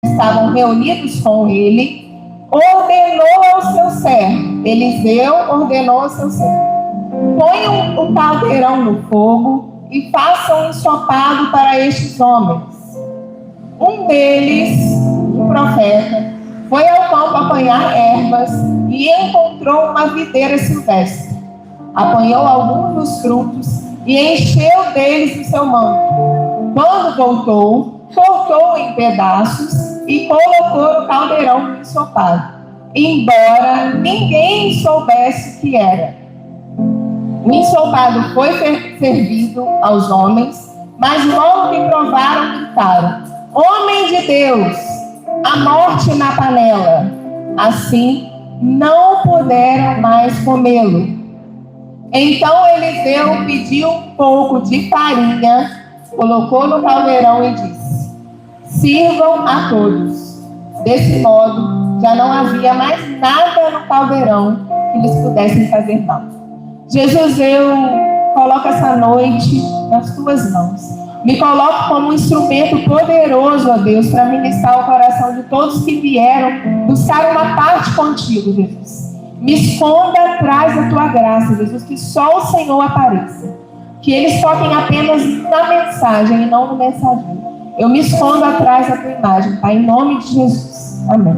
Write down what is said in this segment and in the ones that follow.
estavam reunidos com ele, ordenou ao seu servo, Eliseu ordenou ao seu servo: ponham o caldeirão no fogo e façam um ensopado para estes homens. Um deles, um profeta, foi ao campo apanhar ervas e encontrou uma videira silvestre. Apanhou alguns dos frutos e encheu deles o seu manto. Quando voltou, cortou em pedaços e colocou no caldeirão ensopado, embora ninguém soubesse o que era. O ensopado foi servido aos homens, mas logo que provaram, gritaram: homem de Deus, a morte na panela. Assim, não puderam mais comê-lo. Então Eliseu pediu um pouco de farinha, colocou no caldeirão e disse: sirvam a todos. Desse modo, já não havia mais nada no caldeirão que lhes pudessem fazer mal. Jesus, eu coloco essa noite nas tuas mãos. Me coloco como um instrumento poderoso, ó Deus, para ministrar o coração de todos que vieram buscar uma parte contigo, Jesus. Me esconda atrás da tua graça, Jesus, que só o Senhor apareça. Que eles foquem apenas na mensagem e não no mensageiro. Eu me escondo atrás da tua imagem, Pai, em nome de Jesus. Amém.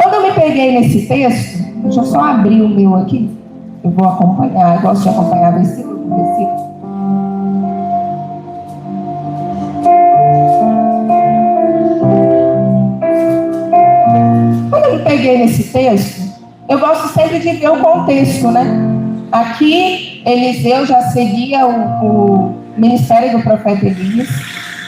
Quando eu me peguei nesse texto, deixa eu só abrir o meu aqui. Eu vou acompanhar, eu gosto de acompanhar versículo por versículo. Quando eu me peguei nesse texto, eu gosto sempre de ver o contexto, né? Aqui, Eliseu já seguia o ministério do profeta Elias.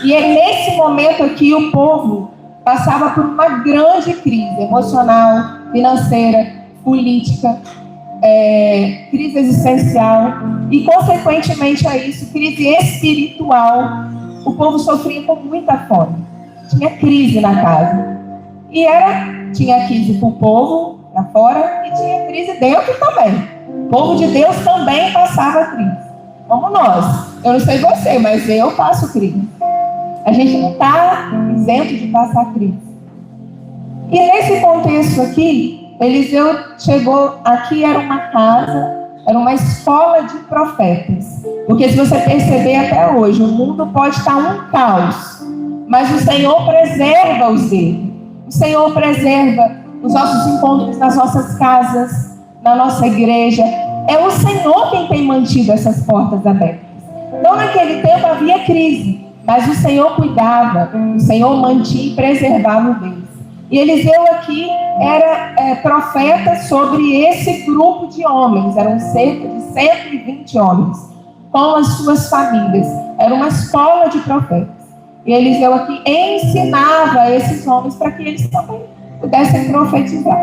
E é nesse momento aqui o povo passava por uma grande crise emocional, financeira, política, crise existencial e, consequentemente a isso, crise espiritual. O povo sofria com muita fome. Tinha crise na casa. E tinha crise para o povo lá fora e tinha crise dentro também. O povo de Deus também passava crise. Como nós. Eu não sei você, mas eu passo crise. A gente não está isento de passar crise. E nesse contexto aqui, Eliseu chegou aqui, era uma casa, era uma escola de profetas. Porque se você perceber até hoje, o mundo pode estar um caos, mas o Senhor preserva os dele. O Senhor preserva os nossos encontros nas nossas casas, na nossa igreja. É o Senhor quem tem mantido essas portas abertas. Então, naquele tempo havia crise, mas o Senhor cuidava, o Senhor mantinha e preservava o deles. E Eliseu aqui era profeta sobre esse grupo de homens, eram cerca de 120 homens, com as suas famílias. Era uma escola de profetas. E Eliseu aqui ensinava esses homens para que eles também pudessem profetizar.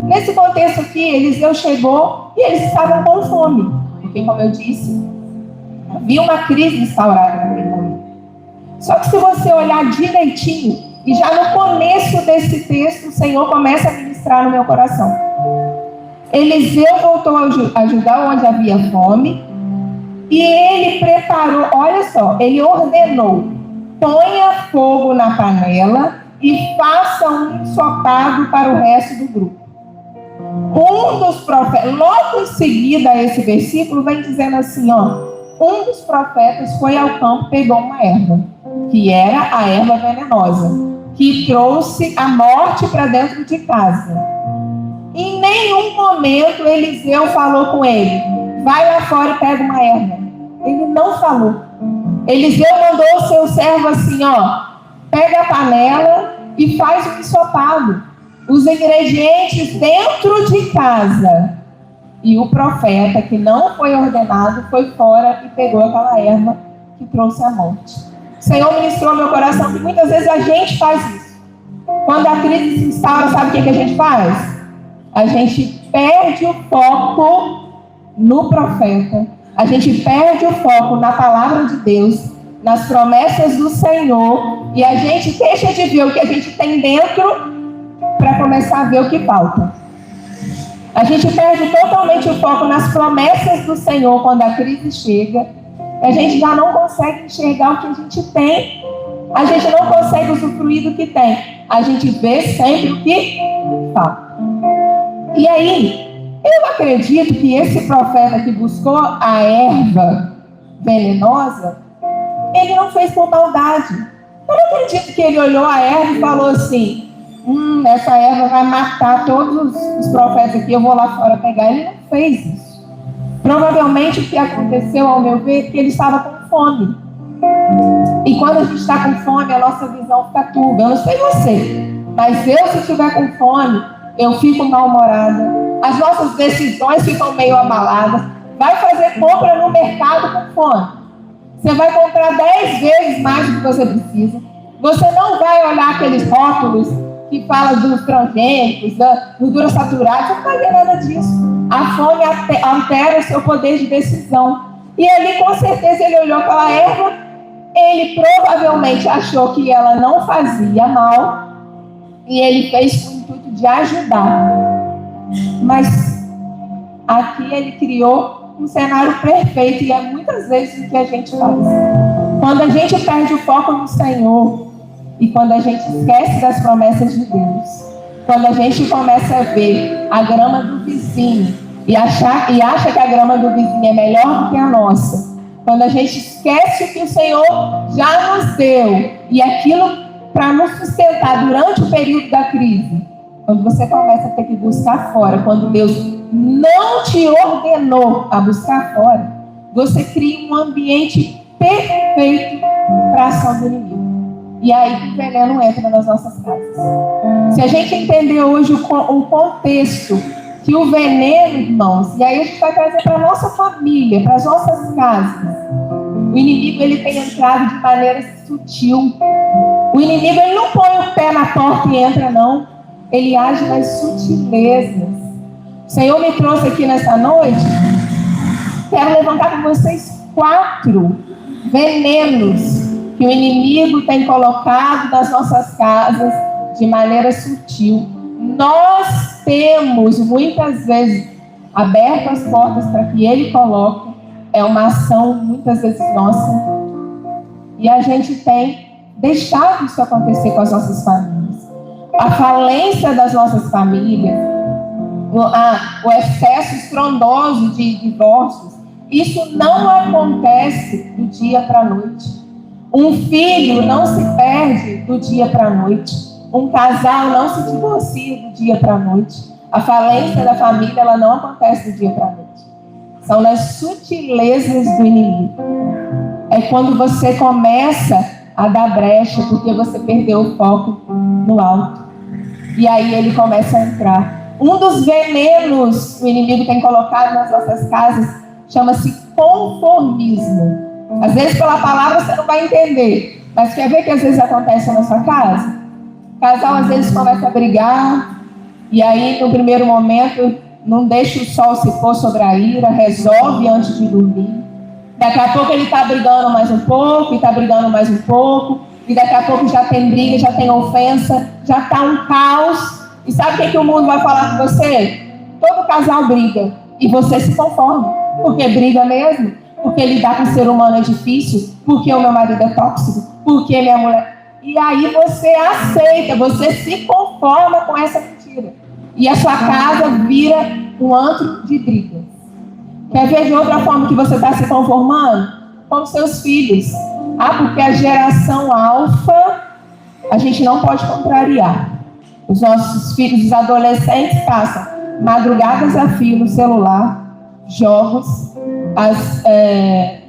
Nesse contexto aqui, Eliseu chegou e eles estavam com fome, porque, como eu disse, havia uma crise instaurada naquele momento. Só que se você olhar direitinho, e já no começo desse texto, o Senhor começa a ministrar no meu coração. Eliseu voltou a Judá onde havia fome, e ele preparou, olha só, ele ordenou: ponha fogo na panela e faça um ensopado para o resto do grupo. Um dos profetas, logo em seguida a esse versículo, vem dizendo assim, um dos profetas foi ao campo e pegou uma erva, que era a erva venenosa, que trouxe a morte para dentro de casa. Em nenhum momento Eliseu falou com ele: vai lá fora e pega uma erva. Ele não falou. Eliseu mandou o seu servo assim, pega a panela e faz o ensopado, os ingredientes dentro de casa. E o profeta, que não foi ordenado, foi fora e pegou aquela erva que trouxe a morte. O Senhor ministrou meu coração que muitas vezes a gente faz isso. Quando a crise se instaura, sabe o que a gente faz? A gente perde o foco no profeta. A gente perde o foco na palavra de Deus, nas promessas do Senhor, e a gente deixa de ver o que a gente tem dentro para começar a ver o que falta. A gente perde totalmente o foco nas promessas do Senhor quando a crise chega. A gente já não consegue enxergar o que a gente tem. A gente não consegue usufruir do que tem. a gente vê sempre o que falta. E aí, eu acredito que esse profeta que buscou a erva venenosa, ele não fez por maldade. Eu não acredito que ele olhou a erva e falou assim: essa erva vai matar todos os profetas aqui, eu vou lá fora pegar. Ele não fez isso. Provavelmente o que aconteceu, ao meu ver, é que ele estava com fome. E quando a gente está com fome, a nossa visão fica turva. Eu não sei você, mas eu, se estiver com fome, eu fico mal-humorada. As nossas decisões ficam meio abaladas. Vai fazer compra no mercado com fome. Você vai comprar 10 vezes mais do que você precisa. Você não vai olhar aqueles rótulos que falam dos transgênicos, da gordura saturada. Você não vai ver nada disso. A fome altera o seu poder de decisão. E ali, com certeza, ele olhou aquela erva. Ele provavelmente achou que ela não fazia mal. E ele fez com o intuito de ajudar. Mas aqui ele criou um cenário perfeito. E é muitas vezes o que a gente faz. Quando a gente perde o foco no Senhor, e quando a gente esquece das promessas de Deus, quando a gente começa a ver a grama do vizinho e acha que a grama do vizinho é melhor do que a nossa, quando a gente esquece o que o Senhor já nos deu e aquilo para nos sustentar durante o período da crise, quando você começa a ter que buscar fora, quando Deus não te ordenou a buscar fora, você cria um ambiente perfeito para a ação do inimigo. E aí o veneno entra nas nossas casas. Se a gente entender hoje o contexto que o veneno, irmãos, e aí a gente vai trazer para a nossa família, para as nossas casas. O inimigo, ele tem entrado de maneira sutil. O inimigo, ele não põe o pé na porta e entra, não. Ele age nas sutilezas. O Senhor me trouxe aqui nessa noite. Quero levantar com vocês 4 venenos que o inimigo tem colocado nas nossas casas de maneira sutil. Nós temos, muitas vezes, aberto as portas para que ele coloque. É uma ação, muitas vezes, nossa. E a gente tem deixado isso acontecer com as nossas famílias. A falência das nossas famílias, o excesso estrondoso de divórcios, isso não acontece do dia para a noite. Um filho não se perde do dia para a noite. Um casal não se divorcia do dia para a noite. A falência da família, ela não acontece do dia para a noite. São nas sutilezas do inimigo. É quando você começa a dar brecha, porque você perdeu o foco no alto. E aí ele começa a entrar. Um dos venenos que o inimigo tem colocado nas nossas casas chama-se conformismo. Às vezes, pela palavra, você não vai entender. Mas quer ver que às vezes acontece na sua casa? O casal, às vezes, começa a brigar. E aí, no primeiro momento, não deixa o sol se pôr sobre a ira. Resolve antes de dormir. Daqui a pouco ele está brigando mais um pouco. E está brigando mais um pouco. E daqui a pouco já tem briga, já tem ofensa. Já está um caos. E sabe o que o mundo vai falar com você? Todo casal briga. E você se conforma. Porque briga mesmo. Porque lidar com o ser humano é difícil, porque o meu marido é tóxico, porque minha mulher... E aí você aceita, você se conforma com essa mentira. E a sua casa vira um antro de brigas. Quer ver de outra forma que você está se conformando? Com seus filhos. Porque a geração alfa, a gente não pode contrariar. Os nossos filhos, os adolescentes, passam madrugadas a fio no celular, jogos...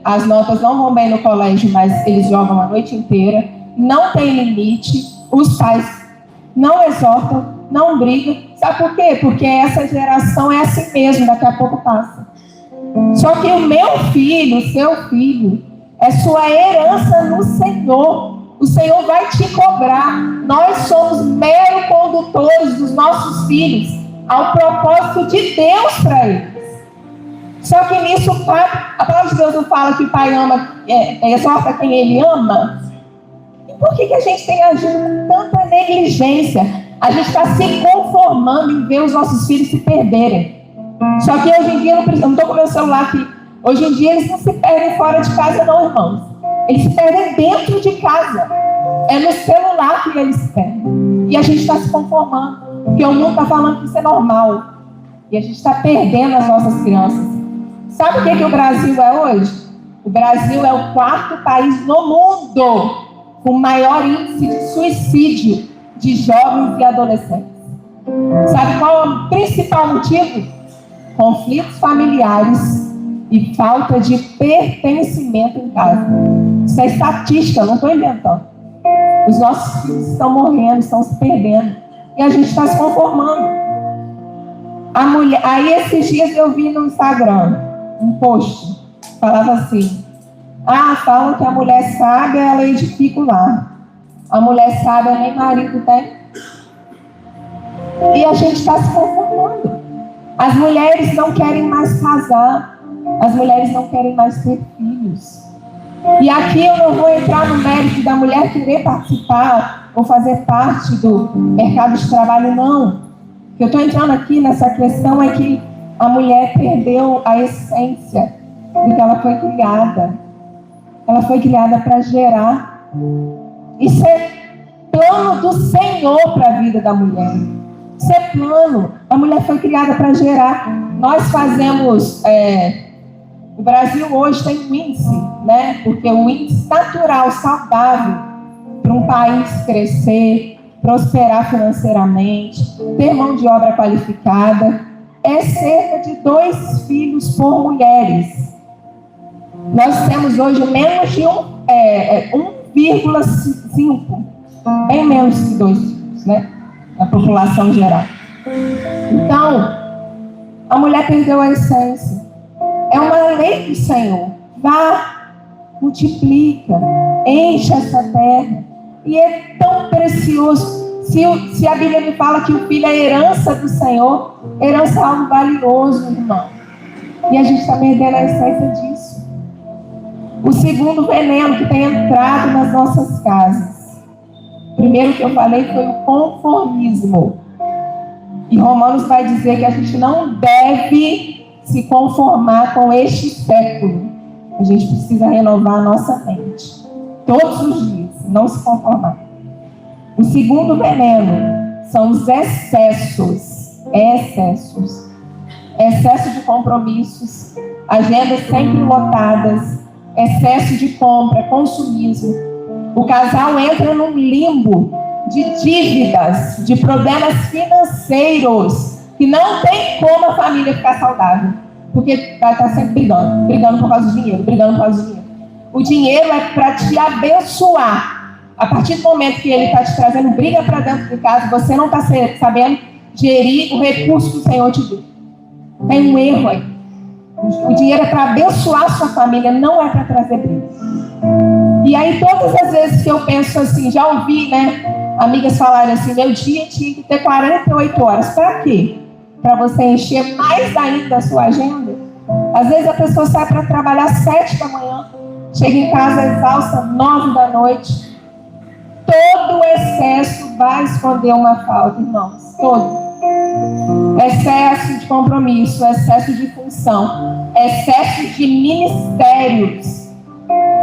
As notas não vão bem no colégio, mas eles jogam a noite inteira. Não tem limite. Os pais não exortam, não brigam. Sabe por quê? Porque essa geração é assim mesmo, daqui a pouco passa. Só que o meu filho, o seu filho, é sua herança no Senhor. O Senhor vai te cobrar. Nós somos meros condutores dos nossos filhos ao propósito de Deus para eles. Só que nisso, a palavra de Deus não fala que o pai ama, exorta quem ele ama? E por que a gente tem agido com tanta negligência? A gente está se conformando em ver os nossos filhos se perderem. Só que hoje em dia, eu não estou com o meu celular aqui, hoje em dia eles não se perdem fora de casa não, irmãos. Eles se perdem dentro de casa. é no celular que eles têm. E a gente está se conformando, porque o mundo está falando que isso é normal. E a gente está perdendo as nossas crianças. Sabe o que o Brasil é hoje? O Brasil é o 4º país no mundo com maior índice de suicídio de jovens e adolescentes. Sabe qual é o principal motivo? Conflitos familiares e falta de pertencimento em casa. Isso é estatística, não estou inventando. Os nossos filhos estão morrendo, estão se perdendo. E a gente está se conformando. A mulher... Aí esses dias eu vi no Instagram um post. Falava assim: falam que a mulher sábia, ela edifica o lar. A mulher sábia nem marido tem. E a gente está se conformando. As mulheres não querem mais casar. As mulheres não querem mais ter filhos. E aqui eu não vou entrar no mérito da mulher querer participar ou fazer parte do mercado de trabalho, não. O que eu estou entrando aqui nessa questão é que a mulher perdeu a essência do que ela foi criada. Ela foi criada para gerar. Isso é plano do Senhor para a vida da mulher. Isso é plano. A mulher foi criada para gerar. Nós fazemos... O Brasil hoje tem um índice, né? Porque o índice natural, saudável, para um país crescer, prosperar financeiramente, ter mão de obra qualificada, é cerca de 2 filhos por mulheres. Nós temos hoje menos de 1,5, bem menos que 2 filhos, né? Na população geral. Então, a mulher perdeu a essência. É uma lei do Senhor. Vá, multiplica, enche essa terra. E é tão precioso. Se a Bíblia me fala que o filho é herança do Senhor, herança é algo valioso, irmão. E a gente está perdendo a essência disso. O segundo veneno que tem entrado nas nossas casas. Primeiro que eu falei foi o conformismo. E Romanos vai dizer que a gente não deve se conformar com este século. A gente precisa renovar a nossa mente. Todos os dias, não se conformar. O segundo veneno são os excessos. Excesso de compromissos, agendas sempre lotadas, excesso de compra, consumismo. O casal entra num limbo de dívidas, de problemas financeiros, que não tem como a família ficar saudável, porque vai estar sempre brigando por causa do dinheiro, O dinheiro é para te abençoar. A partir do momento que ele está te trazendo briga para dentro de casa, você não está sabendo gerir o recurso que o Senhor te deu. Tem um erro aí. O dinheiro é para abençoar a sua família, não é para trazer briga. E aí todas as vezes que eu penso assim, já ouvi, né, amigas falarem assim, meu dia tinha que ter 48 horas. Para quê? Para você encher mais ainda a sua agenda. Às vezes a pessoa sai para trabalhar às 7 da manhã, chega em casa exausta, 9 da noite. Todo o excesso vai esconder uma falta, irmãos. Todo. Excesso de compromisso, excesso de função, excesso de ministérios,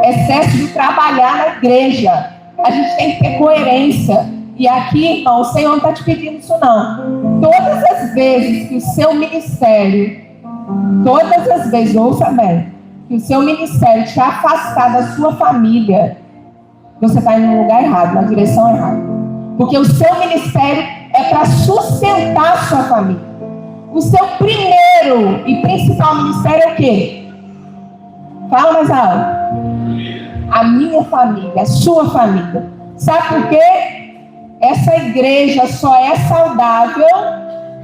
excesso de trabalhar na igreja. A gente tem que ter coerência. E aqui, irmão, o Senhor não está te pedindo isso, não. Todas as vezes que o seu ministério, ouça bem, que o seu ministério te afastar da sua família, você está indo no lugar errado, na direção errada. Porque o seu ministério é para sustentar a sua família. O seu primeiro e principal ministério é o quê? Fala mais alto. A minha família, a sua família. Sabe por quê? Essa igreja só é saudável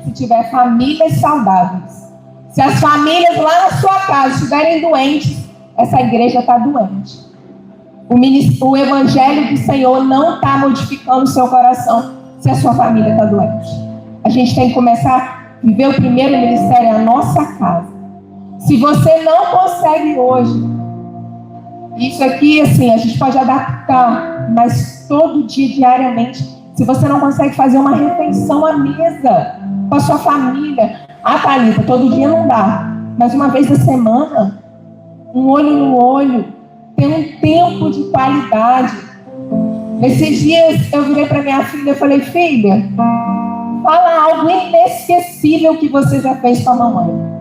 se tiver famílias saudáveis. Se as famílias lá na sua casa estiverem doentes, essa igreja está doente. O evangelho do Senhor não está modificando o seu coração se a sua família está doente. A gente tem que começar a viver o primeiro ministério na nossa casa. Se você não consegue hoje, isso aqui, assim, a gente pode adaptar, mas todo dia, diariamente, se você não consegue fazer uma refeição à mesa com a sua família, Thalita, todo dia não dá, mas uma vez na semana, um olho no olho, ter um tempo de qualidade. Esses dias eu virei para minha filha e falei: filha, fala algo inesquecível que você já fez com a mamãe.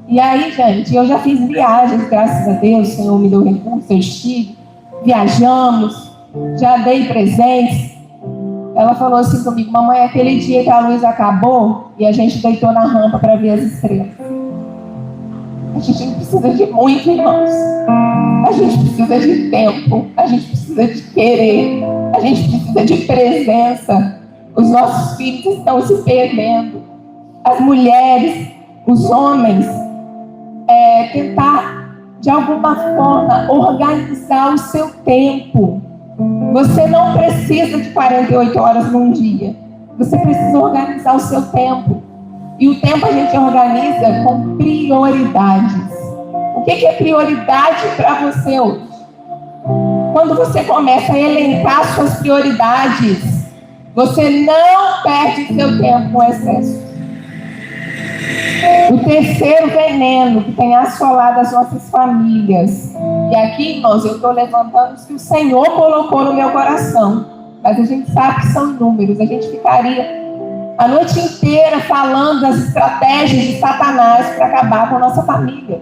E aí, gente, eu já fiz viagens, graças a Deus, o Senhor me deu recurso, eu estive, viajamos, já dei presentes. Ela falou assim comigo: mamãe, aquele dia que a luz acabou e a gente deitou na rampa para ver as estrelas. A gente não precisa de muito, irmãos. A gente precisa de tempo, a gente precisa de querer, a gente precisa de presença. Os nossos filhos estão se perdendo. As mulheres, os homens, tentar, de alguma forma, organizar o seu tempo. Você não precisa de 48 horas num dia. Você precisa organizar o seu tempo. E o tempo a gente organiza com prioridades. O que é prioridade para você hoje? Quando você começa a elencar suas prioridades, você não perde seu tempo com excesso. O terceiro veneno que tem assolado as nossas famílias. E aqui, irmãos, eu estou levantando os que o Senhor colocou no meu coração. Mas a gente sabe que são inúmeros. A gente ficaria a noite inteira falando das estratégias de Satanás para acabar com a nossa família.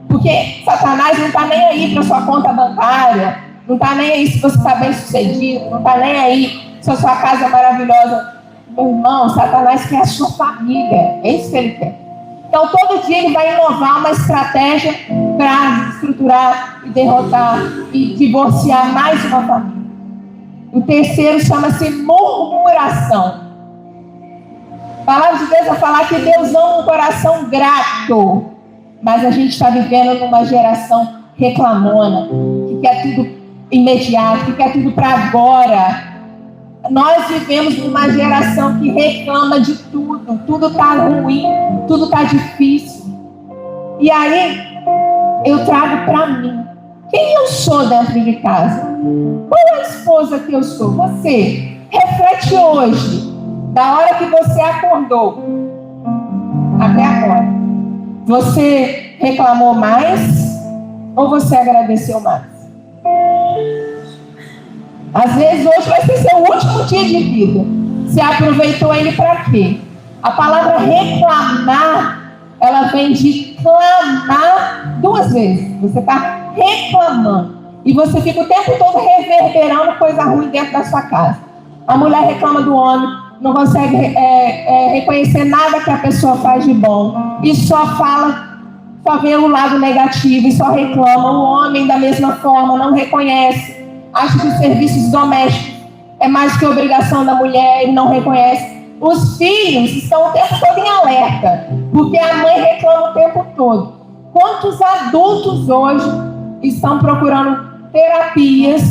Porque Satanás não está nem aí para sua conta bancária, não está nem aí se você está bem sucedido, não está nem aí se a sua casa é maravilhosa. Meu irmão, Satanás quer a sua família, é isso que ele quer. Então todo dia ele vai inovar uma estratégia para estruturar e derrotar e divorciar mais uma família. O terceiro chama-se murmuração. A palavra de Deus vai falar que Deus ama um coração grato. Mas a gente está vivendo numa geração reclamona, que quer tudo imediato, que quer tudo para agora. Nós vivemos numa geração que reclama de tudo. Tudo está ruim, tudo está difícil. E aí, eu trago para mim. Quem eu sou dentro de casa? Qual é a esposa que eu sou? Você. Reflete hoje, da hora que você acordou até agora. Você reclamou mais ou você agradeceu mais? Às vezes hoje vai ser seu último dia de vida. Você aproveitou ele para quê? A palavra reclamar, ela vem de clamar duas vezes. Você está reclamando. E você fica o tempo todo reverberando coisa ruim dentro da sua casa. A mulher reclama do homem, não consegue reconhecer nada que a pessoa faz de bom. E só fala, só vê o lado negativo e só reclama. O homem, da mesma forma, não reconhece. Acha que os serviços domésticos é mais que obrigação da mulher e não reconhece. Os filhos estão o tempo todo em alerta, porque a mãe reclama o tempo todo. Quantos adultos hoje estão procurando terapias,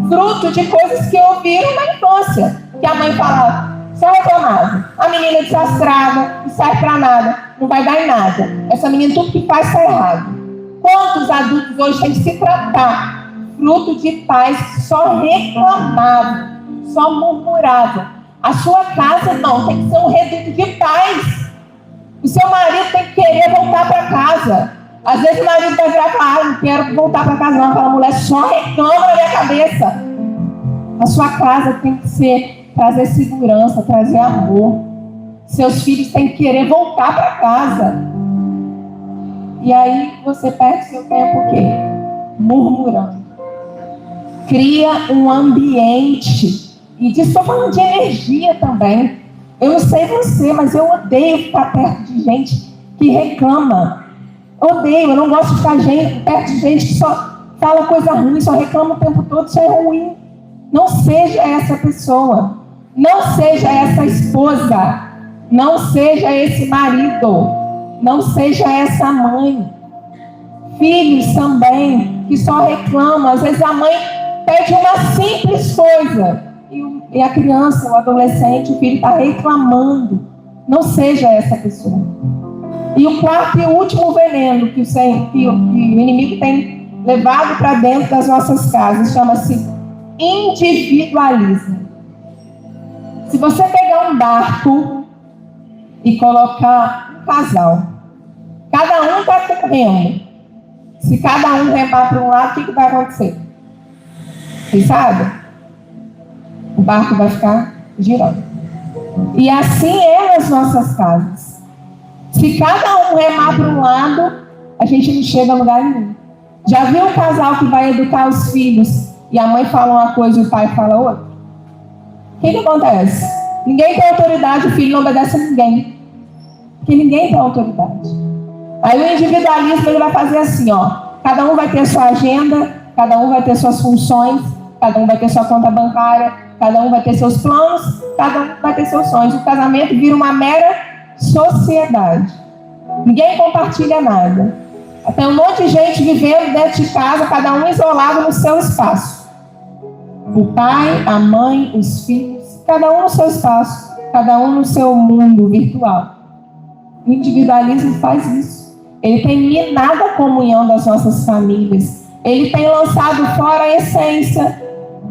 fruto de coisas que ouviram na infância? Que a mãe falava, só reclamava. A menina desastrada, não serve para nada, não vai dar em nada. Essa menina, tudo que faz está errado. Quantos adultos hoje têm que se tratar? Fruto de pais que só reclamavam, só murmuravam. A sua casa, não, tem que ser um reduto de paz. O seu marido tem que querer voltar para casa. Às vezes o marido vai virar e falar, não quero voltar para casa não, aquela mulher só reclama na minha cabeça. A sua casa tem que trazer segurança, trazer amor. Seus filhos têm que querer voltar para casa. E aí você perde seu tempo o quê? Murmurando. Cria um ambiente. E disso estou falando de energia também. Eu não sei você, mas eu odeio ficar perto de gente que reclama. Odeio, eu não gosto de ficar perto de gente que só fala coisa ruim, só reclama o tempo todo, isso é ruim. Não seja essa pessoa. Não seja essa esposa. Não seja esse marido. Não seja essa mãe. Filhos também, que só reclamam. Às vezes a mãe pede uma simples coisa. E a criança, o adolescente, o filho está reclamando. Não seja essa pessoa. E o quarto e último veneno que o inimigo tem levado para dentro das nossas casas chama-se individualismo. Se você pegar um barco e colocar um casal, cada um está com remo. Se cada um remar para um lado, o que vai acontecer? Vocês sabem? o barco vai ficar girando. E assim é nas nossas casas. Se cada um remar para um lado, a gente não chega a lugar nenhum. Já viu um casal que vai educar os filhos e a mãe fala uma coisa e o pai fala outra? O que acontece? Ninguém tem autoridade, o filho não obedece a ninguém. Porque ninguém tem autoridade. Aí o individualismo ele vai fazer assim, ó. Cada um vai ter sua agenda, cada um vai ter suas funções, cada um vai ter sua conta bancária, cada um vai ter seus planos, cada um vai ter seus sonhos. O casamento vira uma mera sociedade. Ninguém compartilha nada. Tem um monte de gente vivendo dentro de casa, cada um isolado no seu espaço. O pai, a mãe, os filhos, cada um no seu espaço, cada um no seu mundo virtual. O individualismo faz isso. Ele tem minado a comunhão das nossas famílias. Ele tem lançado fora a essência,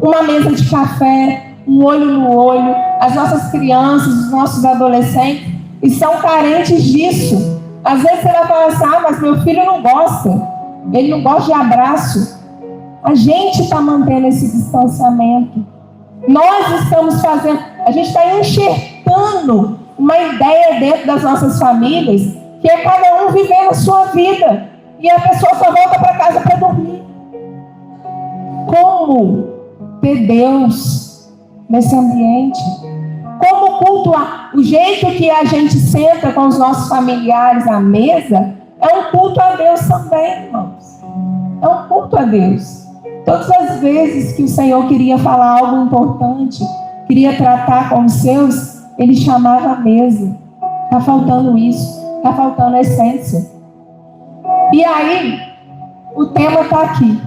uma mesa de café, um olho no olho. As nossas crianças, os nossos adolescentes estão carentes disso. Às vezes você vai falar assim, mas meu filho não gosta. Ele não gosta de abraço. A gente está mantendo esse distanciamento. Nós estamos fazendo, a gente está enxertando uma ideia dentro das nossas famílias, que é cada um vivendo a sua vida. E a pessoa só volta para casa para dormir. Como ter Deus nesse ambiente? Como cultuar? O jeito que a gente senta com os nossos familiares à mesa é um culto a Deus também, irmãos. É um culto a Deus. Todas as vezes que o Senhor queria falar algo importante, queria tratar com os seus, Ele chamava a mesa. Está faltando isso, está faltando a essência. E aí, o tema está aqui.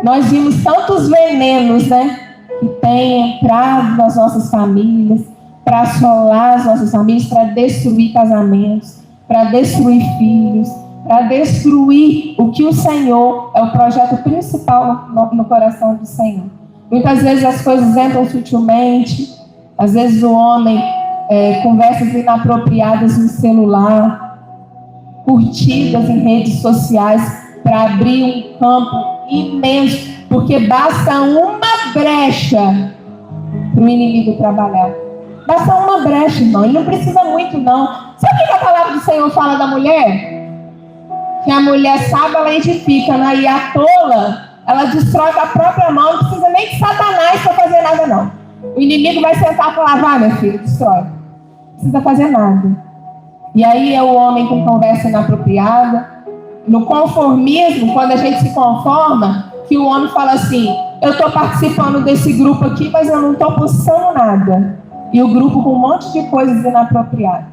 Nós vimos tantos venenos, né? Que tem entrado nas nossas famílias, para assolar as nossas famílias, para destruir casamentos, para destruir filhos, para destruir o que o Senhor, é o projeto principal no coração do Senhor. Muitas vezes as coisas entram sutilmente, às vezes o homem conversas inapropriadas no celular, curtidas em redes sociais, para abrir um campo imenso, porque basta uma brecha para o inimigo trabalhar. Basta uma brecha, irmão. Ele não precisa muito, não. Sabe o que a palavra do Senhor fala da mulher? Que a mulher sábia, ela edifica, né? E a tola, ela destrói com a própria mão. Não precisa nem de Satanás para fazer nada, não. O inimigo vai sentar e falar, vai, meu filho, destrói. Não precisa fazer nada. E aí é o homem com conversa inapropriada. No conformismo, quando a gente se conforma, que o homem fala assim, eu estou participando desse grupo aqui, mas eu não estou postando nada. E o grupo com um monte de coisas inapropriadas.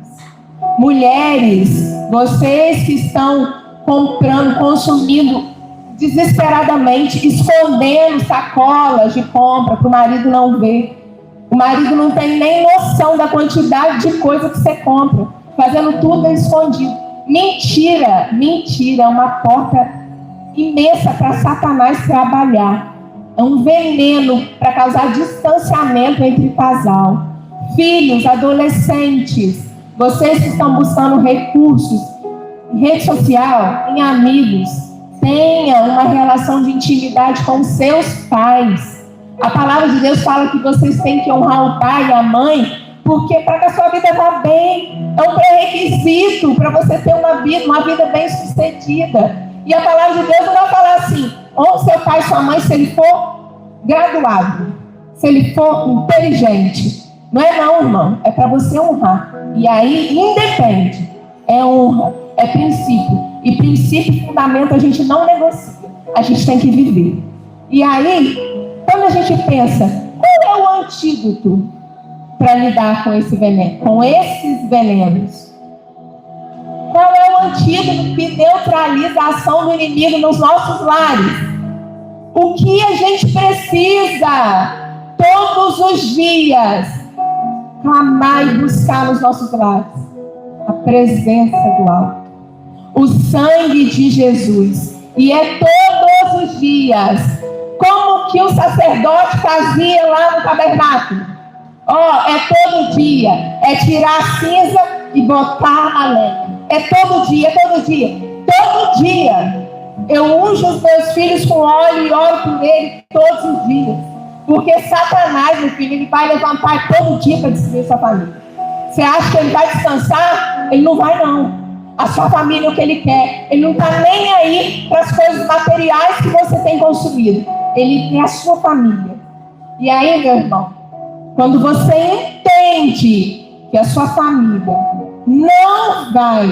Mulheres, vocês que estão comprando, consumindo desesperadamente, escondendo sacolas de compra para o marido não ver. O marido não tem nem noção da quantidade de coisa que você compra, fazendo tudo escondido. Mentira, mentira, é uma porta imensa para Satanás trabalhar. É um veneno para causar distanciamento entre casal. Filhos, adolescentes, vocês que estão buscando recursos em rede social, em amigos, tenha uma relação de intimidade com seus pais. A palavra de Deus fala que vocês têm que honrar o pai e a mãe, porque para que a sua vida vá bem, é um pré-requisito para você ter uma vida bem sucedida. E a palavra de Deus não vai falar assim, honre seu pai e sua mãe se ele for graduado, se ele for inteligente. Não é não, irmão, é para você honrar. E aí, independe, é honra, é princípio. E princípio e fundamento a gente não negocia, a gente tem que viver. E aí, quando a gente pensa, qual é o antídoto para lidar com esse veneno, com esses venenos? Qual é o antídoto que neutraliza a ação do inimigo nos nossos lares? O que a gente precisa todos os dias clamar e buscar nos nossos lares? A presença do alto, o sangue de Jesus. E é todos os dias, como que o sacerdote fazia lá no tabernáculo. É todo dia, é tirar a cinza e botar a lenha. É todo dia, todo dia, todo dia. Eu unjo os meus filhos com óleo e oro por eles todos os dias. Porque Satanás, meu filho, ele vai levantar todo dia para destruir sua família. Você acha que ele vai descansar? Ele não vai, não. A sua família é o que ele quer. Ele não está nem aí para as coisas materiais que você tem construído. Ele quer a sua família. E aí, meu irmão, quando você entende que a sua família não vai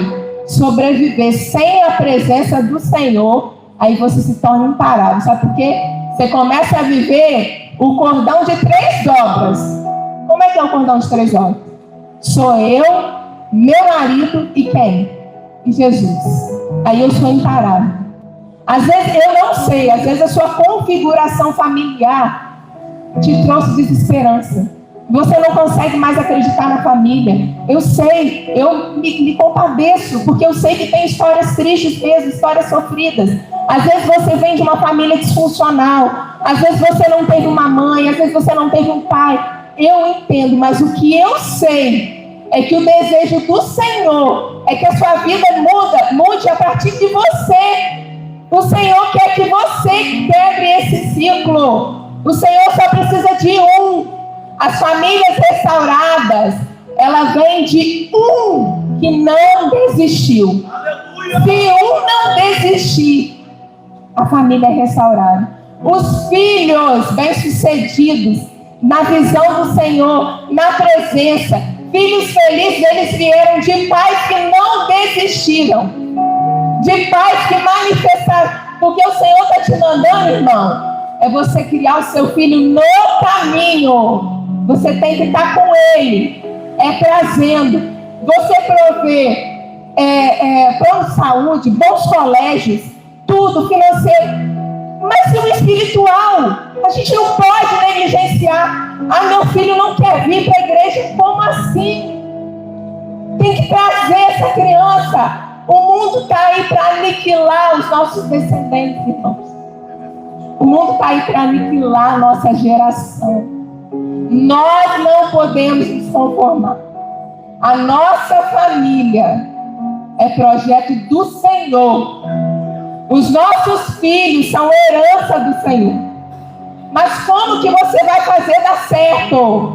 sobreviver sem a presença do Senhor, aí você se torna imparável. Sabe por quê? Você começa a viver o cordão de 3 dobras. Como é que é o cordão de 3 dobras? Sou eu, meu marido e quem? E Jesus. Aí eu sou imparável. Às vezes eu não sei, às vezes a sua configuração familiar te trouxe desesperança. Você não consegue mais acreditar na família. Eu sei, eu me compadeço, porque eu sei que tem histórias tristes mesmo, histórias sofridas. Às vezes você vem de uma família disfuncional, às vezes você não teve uma mãe, às vezes você não teve um pai. Eu entendo, mas o que eu sei é que o desejo do Senhor é que a sua vida mude a partir de você. O Senhor quer que você quebre esse ciclo. O Senhor só precisa de um. As famílias restauradas, ela vem de um que não desistiu. Aleluia. Se um não desistir, a família é restaurada. Os filhos bem-sucedidos, na visão do Senhor, na presença, filhos felizes, eles vieram de pais que não desistiram, de pais que manifestaram, porque o Senhor está te mandando, irmão, é você criar o seu filho no caminho. Você tem que estar com ele, trazendo. Você prover plano de saúde, bons colégios, tudo financeiro. Mas e o espiritual? A gente não pode negligenciar. Ah, meu filho não quer vir para a igreja. Como assim? Tem que trazer essa criança. O mundo está aí para aniquilar os nossos descendentes, irmãos. O mundo está aí para aniquilar a nossa geração. Nós não podemos nos conformar. A nossa família é projeto do Senhor. Os nossos filhos são herança do Senhor. Mas como que você vai fazer dar certo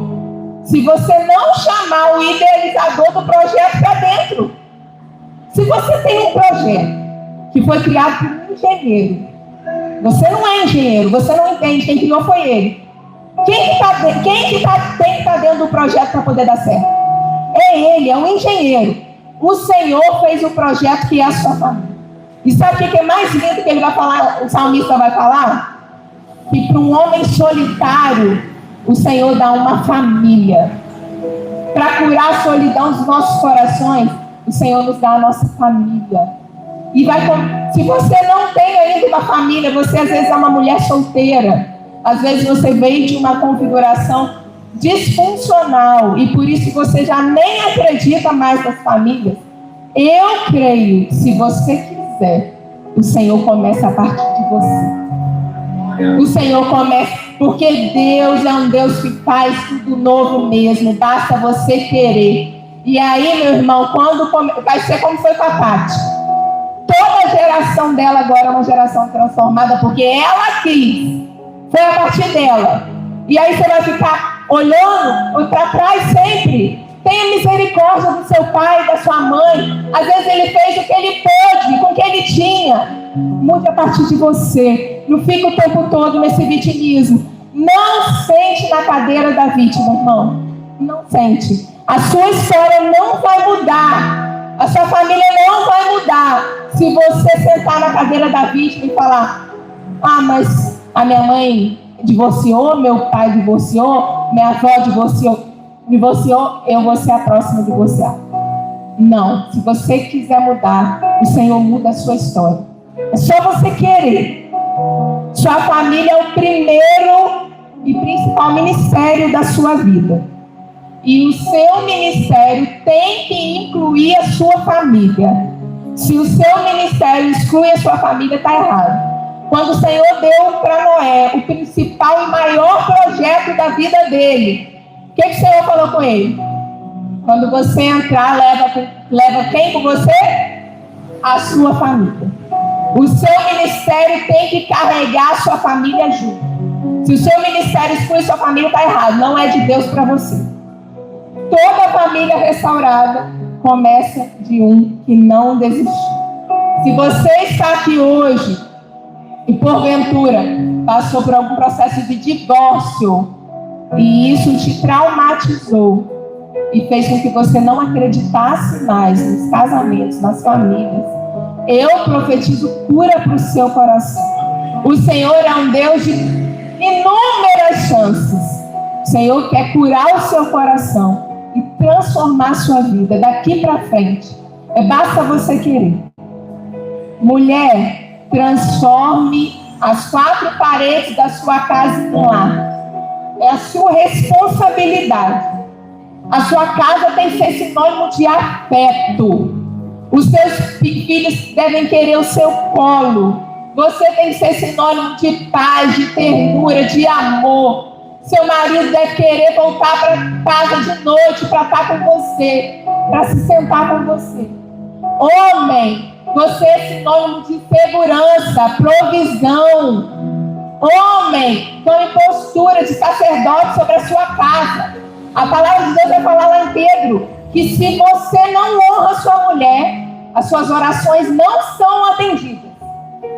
se você não chamar o idealizador do projeto para dentro? Se você tem um projeto que foi criado por um engenheiro, você não é engenheiro, você não entende, quem criou foi ele. Quem tem que estar dentro do projeto para poder dar certo? É ele, é um engenheiro. O Senhor fez o projeto que é a sua família. E sabe o que é mais lindo que ele vai falar, o salmista vai falar? Que para um homem solitário, o Senhor dá uma família. Para curar a solidão dos nossos corações, o Senhor nos dá a nossa família. E se você não tem ainda uma família, você às vezes é uma mulher solteira. Às vezes você veio de uma configuração disfuncional e por isso você já nem acredita mais nas famílias. Eu creio, se você quiser, o Senhor começa a partir de você. O Senhor começa, porque Deus é um Deus que faz tudo novo mesmo, basta você querer. E aí, meu irmão, vai ser como foi com a Tati. Toda a geração dela agora é uma geração transformada, porque ela quis. Foi a partir dela. E aí você vai ficar olhando para trás sempre. Tenha misericórdia do seu pai, da sua mãe. Às vezes ele fez o que ele pôde, com o que ele tinha. Mude a partir de você. Não fica o tempo todo nesse vitimismo. Não sente na cadeira da vítima, irmão. Não sente. A sua história não vai mudar. A sua família não vai mudar se você sentar na cadeira da vítima e falar: ah, mas a minha mãe divorciou, meu pai divorciou, minha avó divorciou, eu vou ser a próxima a divorciar. Não, se você quiser mudar, o Senhor muda a sua história. É só você querer. Sua família é o primeiro e principal ministério da sua vida. E o seu ministério tem que incluir a sua família. Se o seu ministério exclui a sua família, está errado. Quando o Senhor deu para Noé o principal e maior projeto da vida dele, o que o Senhor falou com ele? Quando você entrar, leva quem com você? A sua família. O seu ministério tem que carregar a sua família junto. Se o seu ministério exclui sua família, está errado. Não é de Deus para você. Toda família restaurada começa de um que não desistiu. Se você está aqui hoje e porventura passou por algum processo de divórcio e isso te traumatizou e fez com que você não acreditasse mais nos casamentos, nas famílias, eu profetizo cura para o seu coração. O Senhor é um Deus de inúmeras chances. O Senhor quer curar o seu coração e transformar a sua vida daqui para frente. Basta você querer. Mulher, transforme as 4 paredes da sua casa em um lar. É a sua responsabilidade. A sua casa tem que ser sinônimo de afeto. Os seus filhos devem querer o seu colo. Você tem que ser sinônimo de paz, de ternura, de amor. Seu marido deve querer voltar para casa de noite para estar com você, para se sentar com você. Homem, você é sinônimo de segurança, provisão. Homem, tome postura de sacerdote sobre a sua casa. A palavra de Deus vai falar lá em Pedro que se você não honra sua mulher, as suas orações não são atendidas.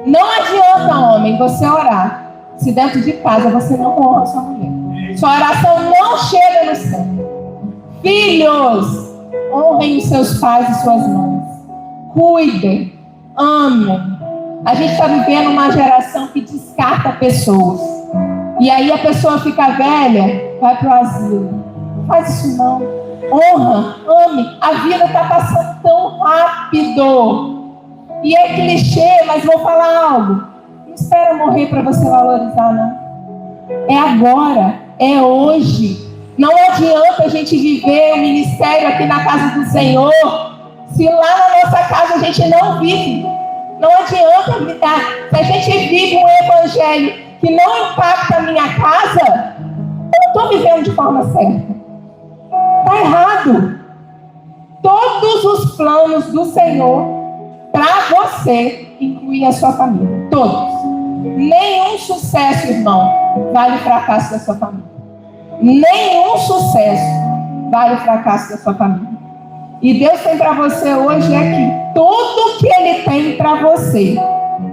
Não adianta, homem, você orar se dentro de casa você não honra sua mulher. Sua oração não chega no céu. Filhos, honrem os seus pais e suas mães. Cuidem, amem. A gente está vivendo uma geração que descarta pessoas. E aí a pessoa fica velha, vai para o asilo. Não faz isso não. Honra, ame. A vida está passando tão rápido. E é clichê, mas vou falar algo. Não espera morrer para você valorizar, não. É agora, é hoje. Não adianta a gente viver o ministério aqui na casa do Senhor se lá na nossa casa a gente não vive. Não adianta gritar. Se a gente vive um evangelho que não impacta a minha casa, eu não estou vivendo de forma certa. Está errado. Todos os planos do Senhor para você incluem a sua família. Todos. Nenhum sucesso, irmão, vale o fracasso da sua família. Nenhum sucesso vale o fracasso da sua família. E Deus tem para você hoje é que tudo que Ele tem para você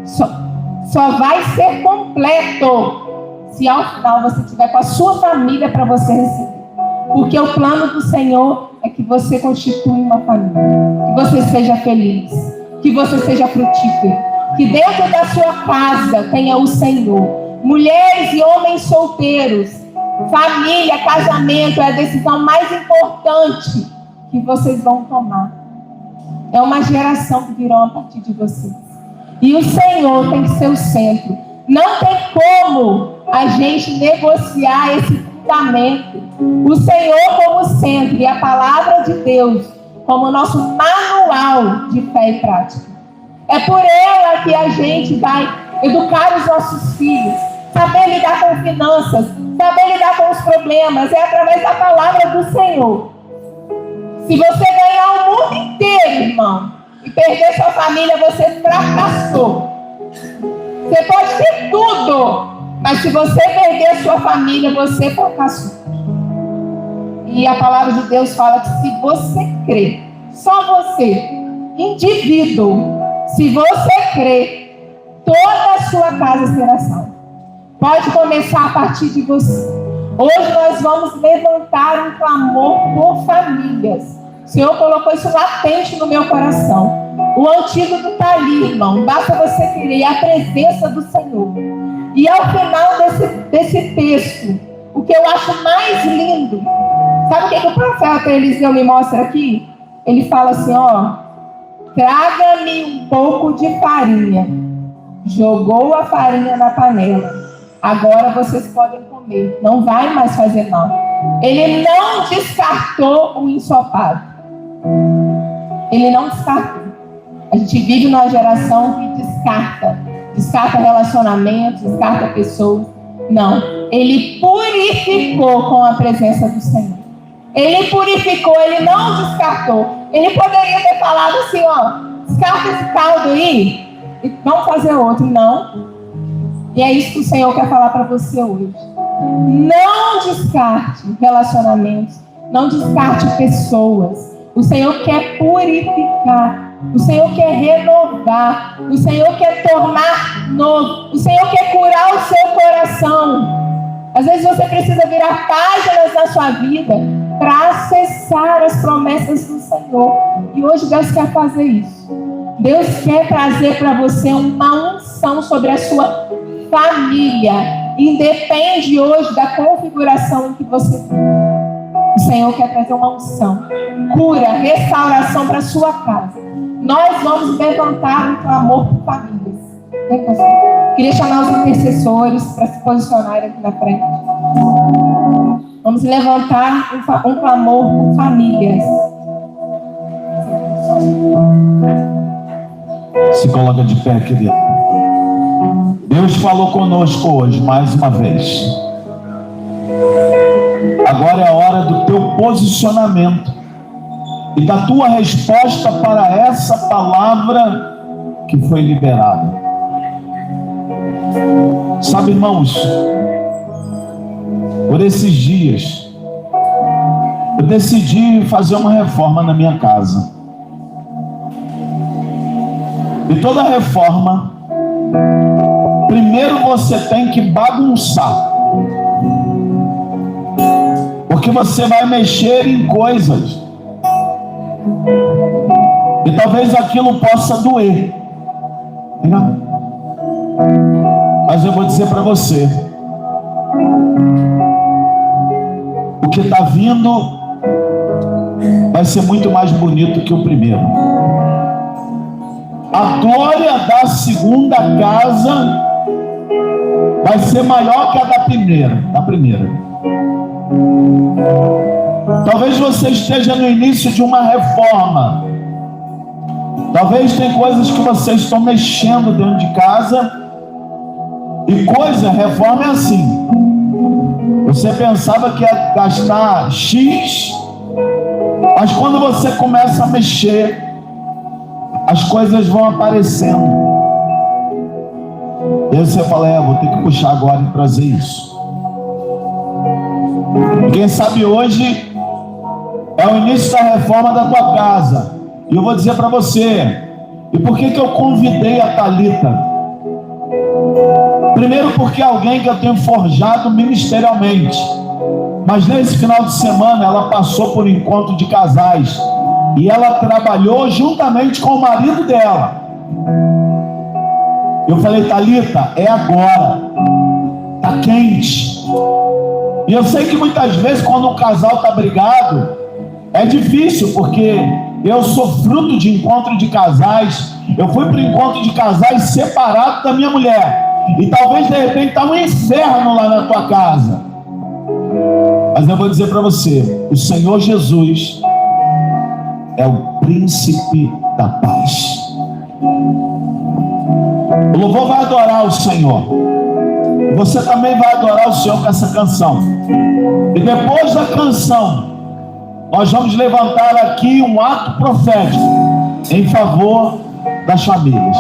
só vai ser completo se ao final você tiver com a sua família para você receber. Porque o plano do Senhor é que você constitua uma família, que você seja feliz, que você seja frutífero, que dentro da sua casa tenha o Senhor. Mulheres e homens solteiros, família, casamento é a decisão mais importante que vocês vão tomar. É uma geração que virão a partir de vocês. E o Senhor tem que ser o centro. Não tem como a gente negociar esse fundamento. O Senhor como centro e a palavra de Deus como nosso manual de fé e prática. É por ela que a gente vai educar os nossos filhos, saber lidar com finanças, saber lidar com os problemas. É através da palavra do Senhor. Se você ganhar o mundo inteiro, irmão, e perder sua família, você fracassou. Você pode ter tudo, mas se você perder sua família, você fracassou. E a palavra de Deus fala que se você crê, só você, indivíduo, se você crê, toda a sua casa será salva. Pode começar a partir de você. Hoje nós vamos levantar um clamor por famílias. O Senhor colocou isso latente no meu coração. O antídoto está ali, irmão. Basta você querer a presença do Senhor. E ao final desse texto, o que eu acho mais lindo, sabe o que o profeta Eliseu me mostra aqui? Ele fala assim, ó, traga-me um pouco de farinha. Jogou a farinha na panela. Agora vocês podem comer. Não vai mais fazer mal. Ele não descartou o ensopado. Ele não descartou. A gente vive numa geração que descarta relacionamentos, descarta pessoas. Não, ele purificou com a presença do Senhor. Ele purificou, ele não descartou. Ele poderia ter falado assim, ó, descarta esse caldo aí e vamos fazer outro. Não. E é isso que o Senhor quer falar para você hoje. Não descarte relacionamentos, não descarte pessoas. O Senhor quer purificar, o Senhor quer renovar, o Senhor quer tornar novo, o Senhor quer curar o seu coração. Às vezes você precisa virar páginas na sua vida para acessar as promessas do Senhor. E hoje Deus quer fazer isso. Deus quer trazer para você uma unção sobre a sua família. Independe hoje da configuração em que você vive. O Senhor quer trazer uma unção, cura, restauração para a sua casa. Nós vamos levantar um clamor por famílias. Queria chamar os intercessores para se posicionarem aqui na frente. Vamos levantar um clamor por famílias. Se coloca de pé, querido. Deus falou conosco hoje, mais uma vez. Agora é a hora do teu posicionamento e da tua resposta para essa palavra que foi liberada. Sabe, irmãos, por esses dias eu decidi fazer uma reforma na minha casa. E toda reforma, primeiro você tem que bagunçar. Porque você vai mexer em coisas. E talvez aquilo possa doer. Não? Mas eu vou dizer para você, o que está vindo vai ser muito mais bonito que o primeiro. A glória da segunda casa vai ser maior que a da primeira. Talvez você esteja no início de uma reforma. Talvez tem coisas que vocês estão mexendo dentro de casa. E reforma é assim. Você pensava que ia gastar X, mas quando você começa a mexer, as coisas vão aparecendo. E aí você fala, vou ter que puxar agora e trazer isso. E quem sabe hoje é o início da reforma da tua casa. E eu vou dizer para você, e por que eu convidei a Thalita? Primeiro porque é alguém que eu tenho forjado ministerialmente. Mas nesse final de semana ela passou por um encontro de casais. E ela trabalhou juntamente com o marido dela. Eu falei, Thalita, é agora. Tá quente. E eu sei que muitas vezes quando um casal tá brigado, é difícil, porque eu sou fruto de encontro de casais. Eu fui para o encontro de casais separado da minha mulher. E talvez de repente está um inferno lá na tua casa. Mas eu vou dizer para você, o Senhor Jesus é o príncipe da paz. O louvor vai adorar o Senhor. Você também vai adorar o Senhor com essa canção. E depois da canção, nós vamos levantar aqui um ato profético em favor das famílias.